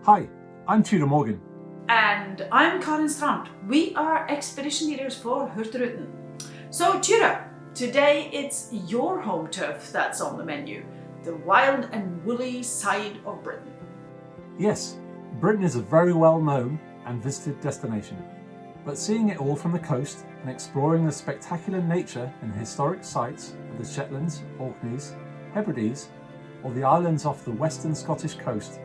Hi, I'm Tudor Morgan. And I'm Karin Strand. We are expedition leaders for Hurtigruten. So Tudor, today it's your home turf that's on the menu, the wild and woolly side of Britain. Yes, Britain is a very well known and visited destination, but seeing it all from the coast and exploring the spectacular nature and historic sites of the Shetlands, Orkneys, Hebrides, or the islands off the western Scottish coast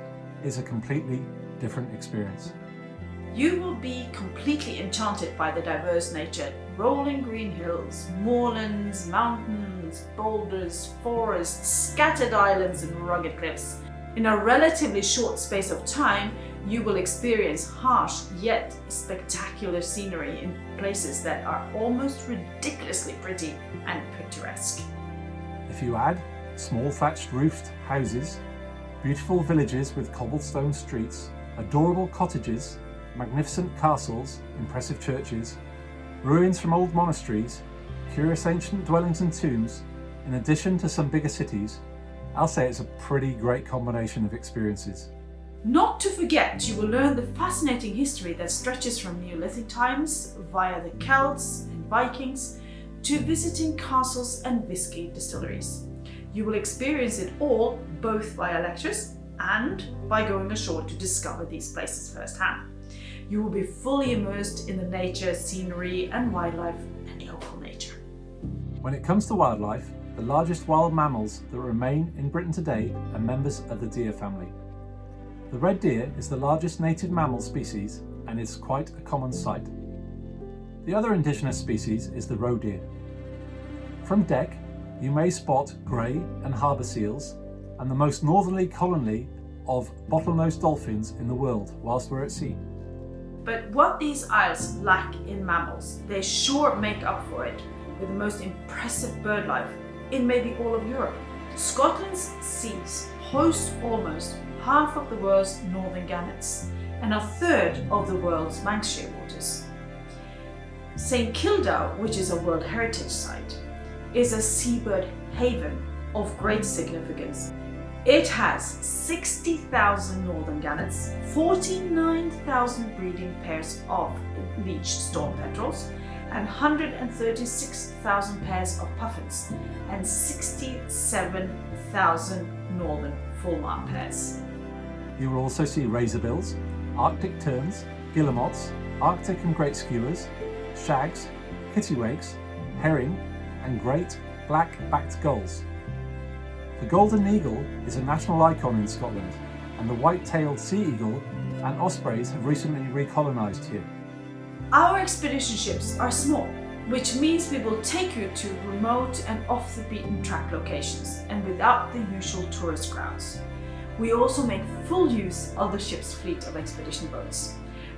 is a completely different experience. You will be completely enchanted by the diverse nature, rolling green hills, moorlands, mountains, boulders, forests, scattered islands and rugged cliffs. In a relatively short space of time, you will experience harsh yet spectacular scenery in places that are almost ridiculously pretty and picturesque. If you add small thatched roofed houses, beautiful villages with cobblestone streets, adorable cottages, magnificent castles, impressive churches, ruins from old monasteries, curious ancient dwellings and tombs, in addition to some bigger cities, I'll say it's a pretty great combination of experiences. Not to forget, you will learn the fascinating history that stretches from Neolithic times via the Celts and Vikings to visiting castles and whiskey distilleries. You will experience it all both via lectures and by going ashore to discover these places firsthand. You will be fully immersed in the nature, scenery and wildlife and local nature. When it comes to wildlife, the largest wild mammals that remain in Britain today are members of the deer family. The red deer is the largest native mammal species and is quite a common sight. The other indigenous species is the roe deer. From deck, you may spot grey and harbour seals and the most northerly colony of bottlenose dolphins in the world whilst we're at sea. But what these isles lack in mammals, they sure make up for it with the most impressive bird life in maybe all of Europe. Scotland's seas host almost half of the world's northern gannets and a third of the world's Manx shearwaters. St Kilda, which is a World Heritage Site, is a seabird haven of great significance. It has 60,000 northern gannets, 49,000 breeding pairs of leached storm petrels, and 136,000 pairs of puffins, and 67,000 northern fulmar pairs. You will also see razorbills, Arctic terns, guillemots, Arctic and great skewers, shags, kittiwakes, herring, and great black-backed gulls. The golden eagle is a national icon in Scotland, and the white-tailed sea eagle and ospreys have recently recolonised here. Our expedition ships are small, which means we will take you to remote and off-the-beaten-track locations and without the usual tourist crowds. We also make full use of the ship's fleet of expedition boats.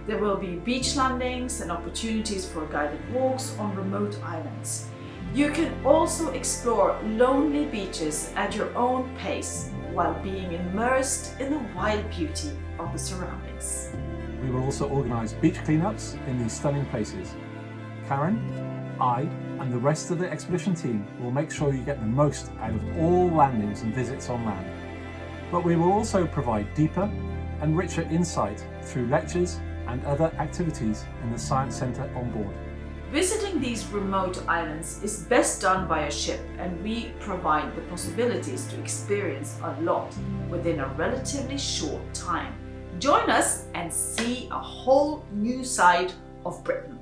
There will be beach landings and opportunities for guided walks on remote islands. You can also explore lonely beaches at your own pace while being immersed in the wild beauty of the surroundings. We will also organise beach cleanups in these stunning places. Karen, I and the rest of the expedition team will make sure you get the most out of all landings and visits on land. But we will also provide deeper and richer insight through lectures and other activities in the Science Centre on board. Visiting these remote islands is best done by a ship, and we provide the possibilities to experience a lot within a relatively short time. Join us and see a whole new side of Britain.